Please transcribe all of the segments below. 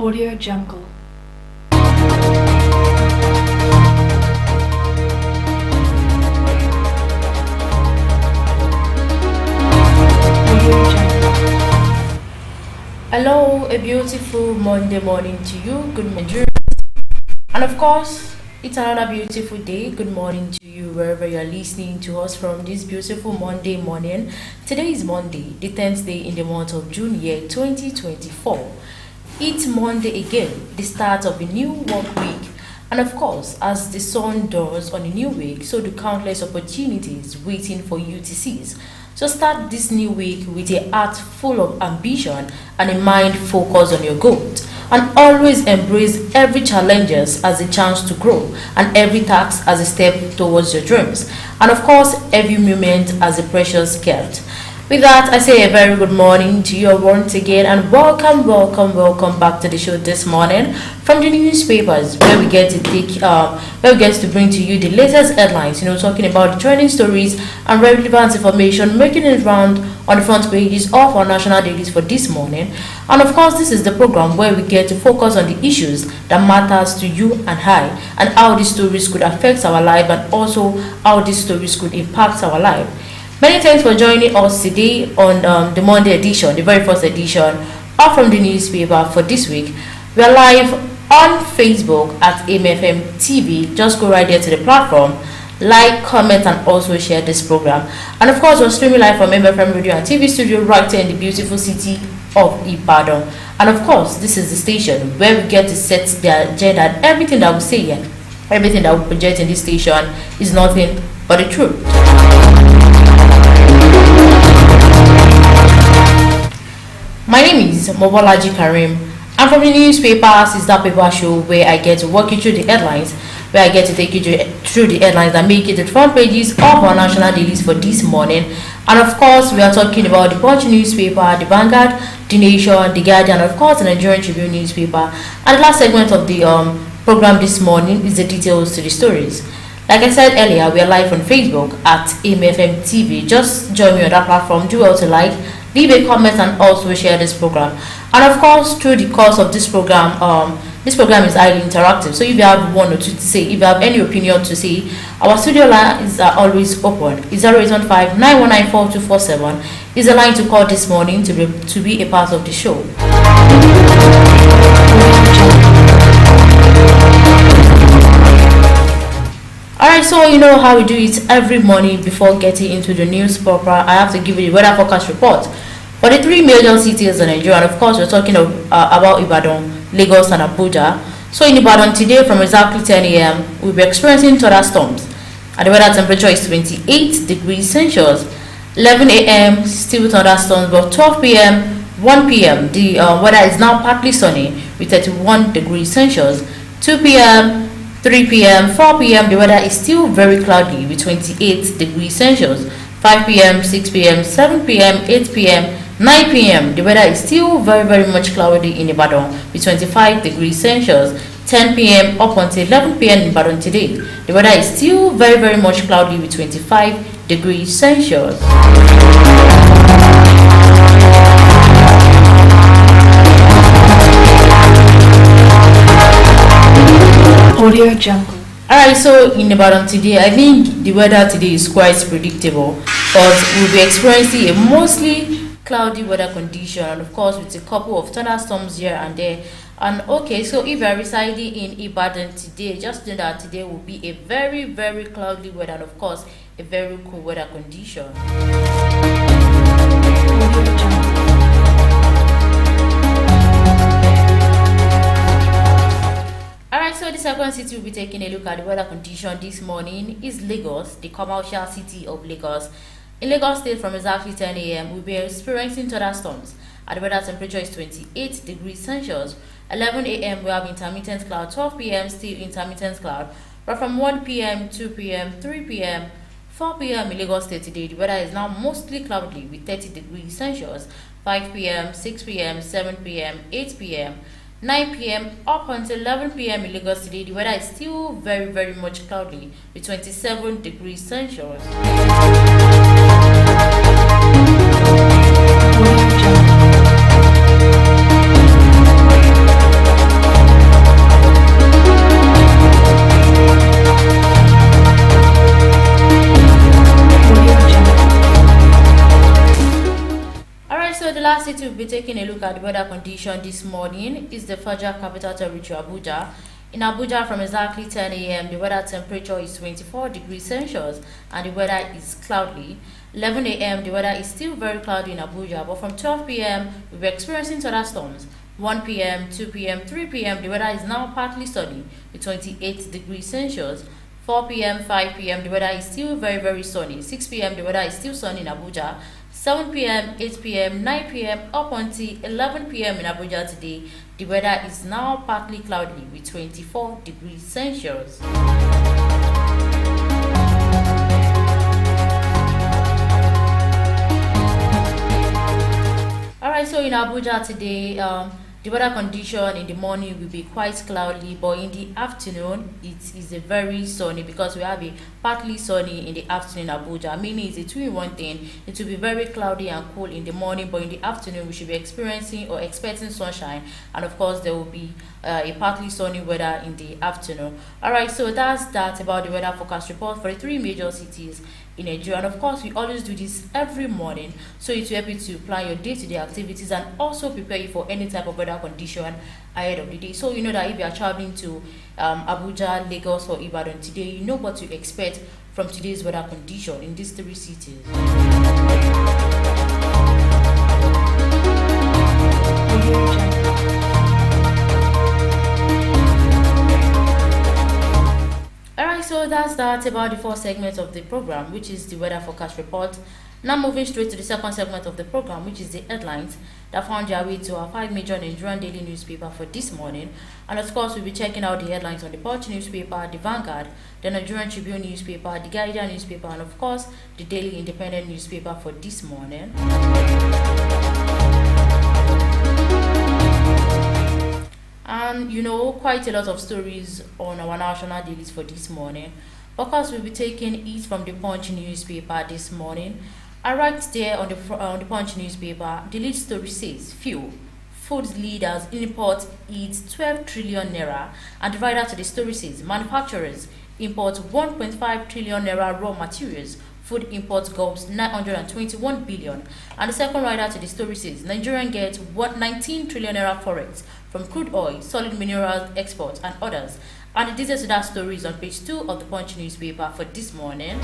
Audio Jungle. Hello, a beautiful Monday morning to you. Good morning. And of course, it's another beautiful day. Good morning to you wherever you are listening to us from this beautiful Monday morning. Today is Monday, the 10th day in the month of June, year 2024. It's Monday again, the start of a new work week. And of course, as the sun dawns on a new week, so do countless opportunities waiting for you to seize. So start this new week with a heart full of ambition and a mind focused on your goals. And always embrace every challenges as a chance to grow and every task as a step towards your dreams. And of course, every moment as a precious gift. With that, I say a very good morning to you once again and welcome back to the show this morning from the newspapers where we get to bring to you the latest headlines, talking about the trending stories and relevant information making it round on the front pages of our national dailies for this morning. And of course, this is the program where we get to focus on the issues that matters to you and I, and how these stories could affect our life and also how these stories could impact our life. Many thanks for joining us today on the Monday edition, the very first edition of From the Newspaper for this week. We are live on Facebook at MFM TV. Just go right there to the platform, like, comment, and also share this program. And of course, we're streaming live from MFM Radio and TV studio right here in the beautiful city of Ibadan. And of course, this is the station where we get to set the agenda, and everything that we say here, everything that we project in this station is nothing but the truth. My name is MOBOLAJI KAREEM. I'm from the newspapers. Is that paper show where I get to walk you through the headlines, where I get to take you through the headlines that make it the front pages of our national dailies for this morning. And of course, we are talking about the Punch newspaper, the Vanguard, the Nation, the Guardian, and of course, the Nigerian Tribune newspaper. And the last segment of the program this morning is the details to the stories. Like I said earlier, we are live on Facebook at MFM TV. Just join me on that platform. Do well to like, leave a comment, and also share this program. And of course, through the course of this program is highly interactive. So if you have one or two to say, if you have any opinion to say, our studio lines are always open. It's 0815 919 4247 is the line to call this morning to be a part of the show. Alright, so you know how we do it every morning. Before getting into the news proper, I have to give you the weather forecast report for the three major cities in Nigeria. And of course, we're talking about Ibadan, Lagos, and Abuja. So in Ibadan today, from exactly 10 a.m., we'll be experiencing thunderstorms. And the weather temperature is 28 degrees Celsius. 11 a.m., still thunderstorms, but 12 p.m., 1 p.m., the weather is now partly sunny with 31 degrees Celsius. 2 p.m., 3 p.m., 4 p.m., the weather is still very cloudy with 28 degrees Celsius. 5 p.m., 6 p.m., 7 p.m., 8 p.m., 9 p.m., the weather is still very much cloudy in Ibadan with 25 degrees Celsius. 10 p.m. up until 11 p.m. in Ibadan today, the weather is still very much cloudy with 25 degrees Celsius. Audio Jungle. Alright, so in Ibadan today, I think the weather today is quite predictable, but we'll be experiencing a mostly cloudy weather condition, and of course with a couple of thunderstorms here and there. And okay, so if you are residing in Ibadan today, just know that today will be a very cloudy weather, and of course a very cool weather condition. Alright, so the second city we'll be taking a look at the weather condition this morning is Lagos, the commercial city of Lagos. In Lagos State, from exactly 10 a.m., we'll be experiencing thunderstorms. And the weather temperature is 28 degrees Celsius. 11 a.m., we have intermittent cloud. 12 p.m., still intermittent cloud. But from 1 p.m., 2 p.m., 3 p.m., 4 p.m. in Lagos State today, the weather is now mostly cloudy with 30 degrees Celsius. 5 p.m., 6 p.m., 7 p.m., 8 p.m., 9 p.m. up until 11 p.m. in Lagos today, the weather is still very much cloudy with 27 degrees Celsius. we'll be taking a look at the weather condition this morning. It's the Federal Capital Territory, Abuja. In Abuja, from exactly 10 a.m., the weather temperature is 24 degrees Celsius and the weather is cloudy. 11 a.m., the weather is still very cloudy in Abuja, but from 12 p.m., we'll be experiencing thunderstorms. 1 p.m., 2 p.m., 3 p.m., the weather is now partly sunny with 28 degrees Celsius. 4 p.m., 5 p.m., the weather is still very sunny. 6 p.m., the weather is still sunny in Abuja. 7 p.m., 8 p.m., 9 p.m., up until 11 p.m. in Abuja today, the weather is now partly cloudy with 24 degrees Celsius. Alright, so in Abuja today, the weather condition in the morning will be quite cloudy, but in the afternoon it is a very sunny, because we have a partly sunny in the afternoon in Abuja, meaning it's a two-in-one thing. It will be very cloudy and cool in the morning, but in the afternoon we should be experiencing or expecting sunshine, and of course there will be a partly sunny weather in the afternoon. Alright, so that's that about the weather forecast report for the three major cities in Nigeria. And of course, we always do this every morning, so it will help you to plan your day-to-day activities and also prepare you for any type of weather condition ahead of the day. So you know that if you are traveling to Abuja, Lagos or Ibadan today, you know what to expect from today's weather condition in these three cities. So that's that about the first segment of the program, which is the weather forecast report. Now moving straight to the second segment of the program, which is the headlines that found their way to our 5 major Nigerian daily newspaper for this morning. And of course, we'll be checking out the headlines on the Punch newspaper, the Vanguard, the Nigerian Tribune newspaper, the Guardian newspaper, and of course, the Daily Independent newspaper for this morning. And you know, quite a lot of stories on our national dailies for this morning. Of course, we'll be taking it from the Punch newspaper this morning. And right there on the Punch newspaper, the lead story says, fuel. Food leaders import eats 12 trillion naira. And the writer to the story says, manufacturers import 1.5 trillion naira raw materials. Food imports gobs 921 billion. And the second writer to the story says, Nigerian gets 19 trillion naira forex from crude oil, solid minerals exports, and others. And the details of that story is on page 2 of the Punch newspaper for this morning.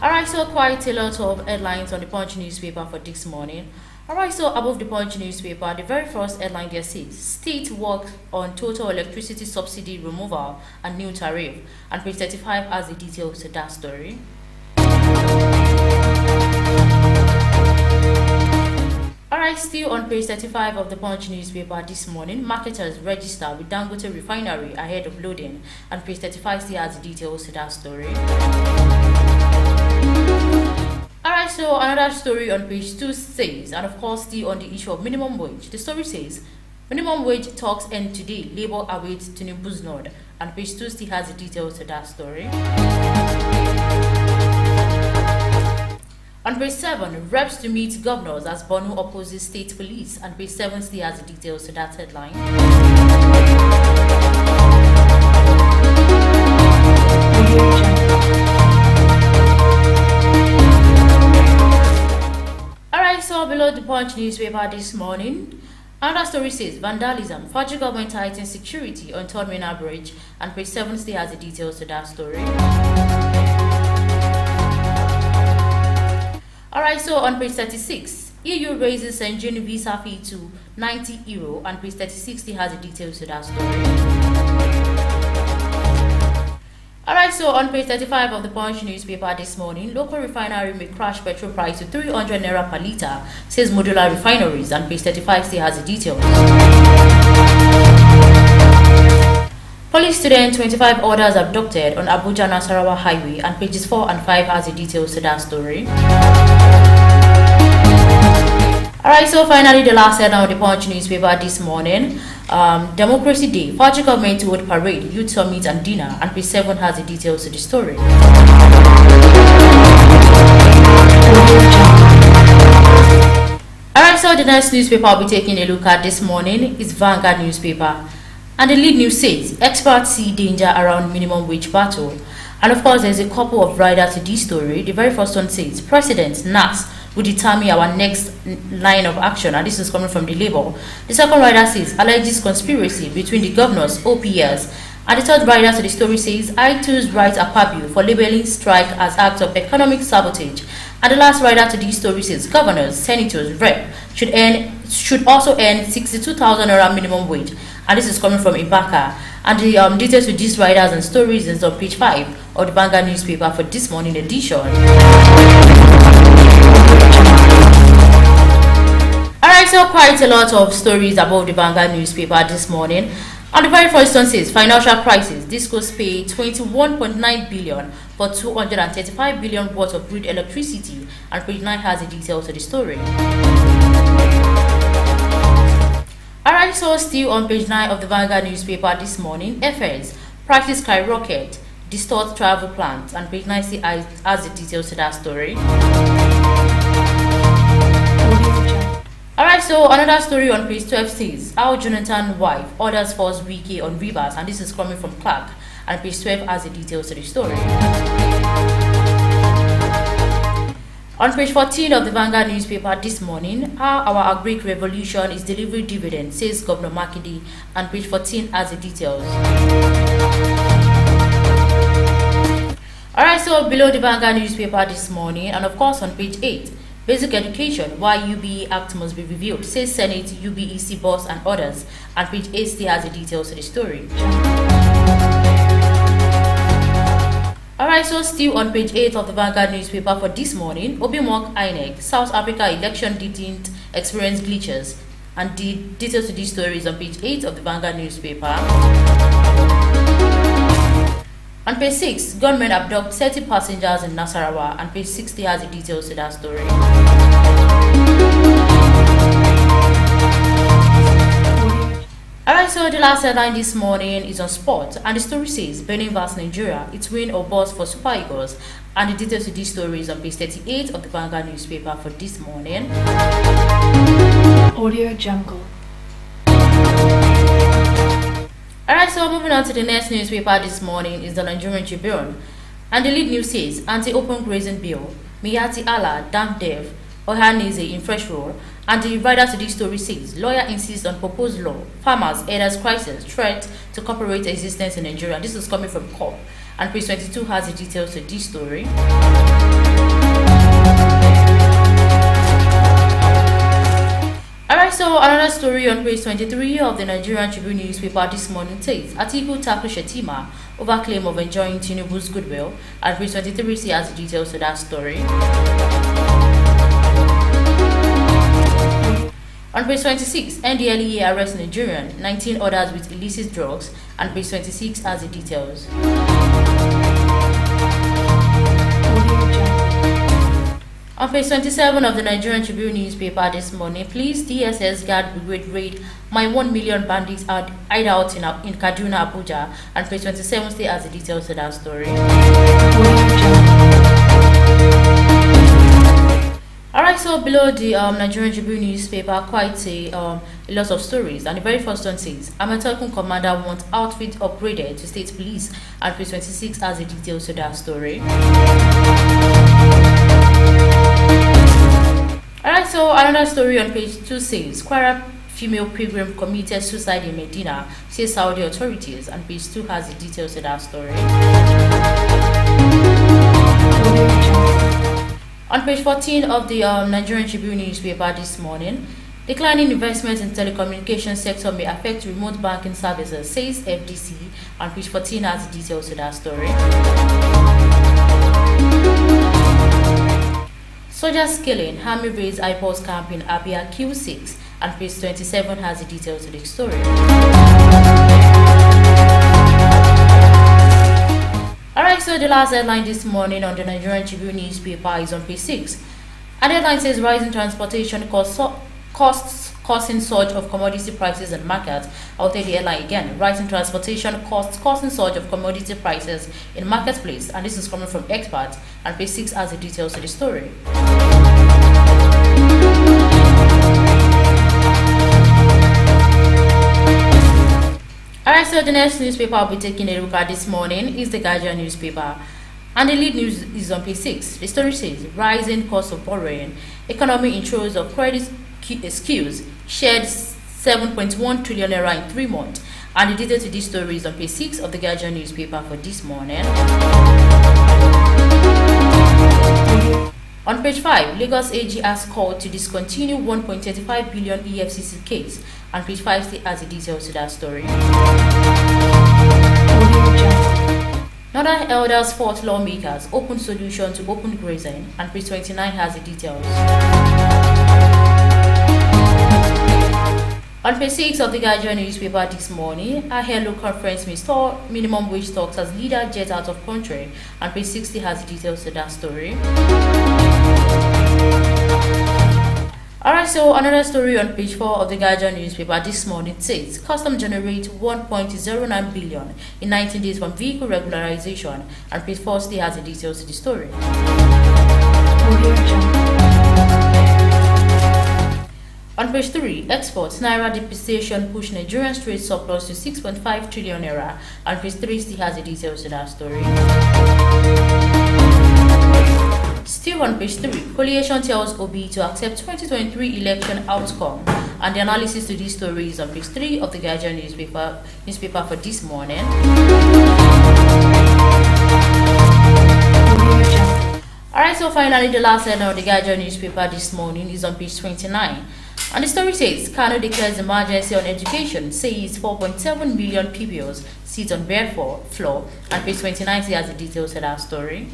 Alright, so quite a lot of headlines on the Punch newspaper for this morning. Alright, so above the Punch newspaper, the very first headline there says, State works on total electricity subsidy removal and new tariff. And page 35 has the details to that story. Alright, still on page 35 of the Punch newspaper this morning, marketers register with Dangote refinery ahead of loading. And page 35 still has the details to that story. Alright, so another story on page 2 says, and of course still on the issue of minimum wage, the story says, minimum wage talks end today, Labour awaits Tinubu's nod. And page 2 still has the details to that story. On page 7, reps to meet governors as Borno opposes state police. And page 7 still has the details to that headline. Alright, so below the Punch newspaper this morning, another story says, vandalism, Federal government tightens security on Third Mainland Bridge. And page 7 still has the details to that story. Alright, so on page 36, EU raises St. John visa fee to €90, and page 36 still has the details to that story. Alright, so on page 35 of the Punch newspaper this morning, local refinery may crash petrol price to 300 naira per litre, says modular refineries, and page 35 still has the details. Police student 25 orders abducted on Abuja Nasarawa Highway, and pages 4 and 5 has the details to that story. Alright, so finally the last headline of the Punch newspaper this morning, Democracy Day, Federal government to hold parade, youth summit and dinner, and page 7 has the details to the story. Alright, so the next newspaper I'll be taking a look at this morning is Vanguard newspaper. And the lead news says, experts see danger around minimum wage battle. And of course, there's a couple of riders to this story. The very first one says, President NAS will determine our next line of action, and this is coming from the Labour. The second rider says, alleges conspiracy between the governors, OPS. And the third rider to the story says, I2's right Akpabio for labeling strike as act of economic sabotage. And the last rider to this story says, governors, senators, rep should also earn 62,000 naira minimum wage. And this is coming from Ibaka. And the details with these riders and stories is on page 5 of the Vanguard newspaper for this morning edition. Alright, so quite a lot of stories about the Vanguard newspaper this morning. And the very first one says, financial crisis. Discos pay 21.9 billion for 235 billion worth of grid electricity. And page 9 has the details of the story. Alright, so still on page 9 of the Vanguard newspaper this morning, FS, prices skyrocket, distort travel plans. And page 9 has the details to that story. Alright, so another story on page 12 says, how Jonathan's wife orders force Wiki on Rivers, and this is coming from Clark, and page 12 has the details to the story. On page 14 of the Vanguard newspaper this morning, how our agric revolution is delivering dividends, says Governor Makinde, and page 14 has the details. Alright, so below the Vanguard newspaper this morning, and of course on page 8, basic education, why UBE Act must be reviewed, says Senate, UBEC boss and others, and page 8 still has the details to the story. Alright, so still on page 8 of the Vanguard newspaper for this morning, Obimok INEC, South Africa election didn't experience glitches, and the details to this story is on page 8 of the Vanguard newspaper. On page 6, gunmen abduct 30 passengers in Nasarawa, and page 60 has the details to that story. Alright, so the last headline this morning is on sport, and the story says, Benin vs Nigeria, it's win or bust for Super Eagles, and the details to this story is on page 38 of the Vanguard newspaper for this morning. Audio Jungle. Alright, so moving on to the next newspaper this morning is the Nigerian Tribune, and the lead news says, anti-open grazing bill, Miyati Allah, damn dev, Ohaneze in fresh role, and the writer to this story says, lawyer insists on proposed law, farmers, elders crisis, threat to corporate existence in Nigeria. This is coming from COP, and page 22 has the details to this story. Alright, so another story on page 23 of the Nigerian Tribune newspaper this morning says, Atiku tackles Shetima over claim of enjoying Tinubu's goodwill, and page 23 has the details to that story. On page 26, NDLEA arrests Nigerian, 19 others with illicit drugs, and page 26 has the details. On page 27 of the Nigerian Tribune newspaper this morning, police DSS Guard Brigade raid my 1 million bandits hideout in Kaduna, Abuja, and page 27 still has the details to that story. Alright, so below the Nigerian Tribune newspaper, quite a lot of stories, and the very first one says, Amatekun commander wants outfit upgraded to state police, and page 26 has the details to that story. Alright, so another story on page 2 says, Kwara female pilgrim committed suicide in Medina, says Saudi authorities, and page 2 has the details to that story. On page 14 of the Nigerian Tribune newspaper this morning, declining investment in telecommunication sector may affect remote banking services, says FDC, and page 14 has the details to that story. Soldiers killing, Army raids IPOS camp in Abia Q6, and page 27 has the details to the story. Alright, so the last headline this morning on the Nigerian Tribune newspaper is on page 6. And the headline says, rising transportation costs causing surge of commodity prices in markets. I'll take the headline again. Rising transportation costs causing surge of commodity prices in marketplace, and this is coming from experts, and page 6 has the details to the story. Alright, so so the next newspaper I'll be taking a look at this morning is the Guardian newspaper. And the lead news is on page 6. The story says, rising cost of borrowing, economy in throes of credit skills, shared 7.1 trillion naira in 3 months. And the detail to this story is on page 6 of the Guardian newspaper for this morning. On page 5, Lagos AG has called to discontinue 1.35 billion EFCC case, and page 5 still has the details to that story. Northern elders fought lawmakers, open solution to open grazing, and page 29 has the details. On page 6 of the Guardian newspaper this morning, a hello conference may store minimum wage talks as leader jet out of country, and page 60 has the details to that story. Alright, so another story on page 4 of the Guardian newspaper this morning says, Custom generate 1.09 billion in 19 days from vehicle regularization, and page 4 still has the details to the story. On page 3, exports, Naira depreciation push Nigerian trade surplus to 6.5 trillion naira, and page 3 still has the details to that story. Still on page 3, coalition tells Obi to accept 2023 election outcome, and the analysis to this story is on page 3 of the Guardian newspaper for this morning. Alright, so finally the last headline of the Guardian newspaper this morning is on page 29. And the story says, Kano declares emergency on education, says 4.7 million pupils sit on bare floor, and page 29 has the details of that story.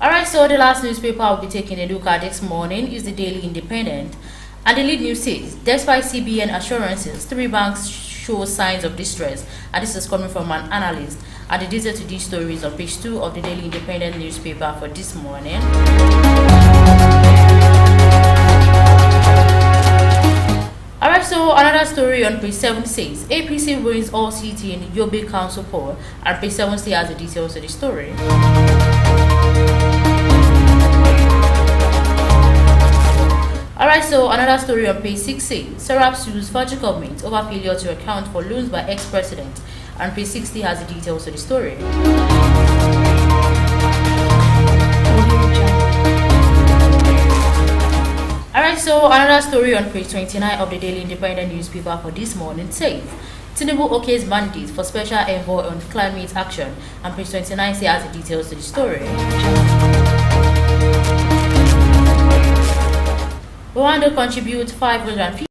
Alright, so the last newspaper I'll be taking a look at this morning is the Daily Independent, and the lead news says, despite CBN assurances, 3 banks show signs of distress, and this is coming from an analyst. And the detail to these stories on page 2 of the Daily Independent newspaper for this morning. Alright, so another story on page 7 says, APC wins all seats in Yobe Council poll, and page 7 still has the details of the story. Alright, so another story on page 6 says, Serap sues federal government over failure to account for loans by ex-president, and page 60 has the details of the story. Alright, so another story on page 29 of the Daily Independent newspaper for this morning says, Tinubu okays mandate for special envoy on climate action, and page 29 has the details of the story. Rwanda contributes 550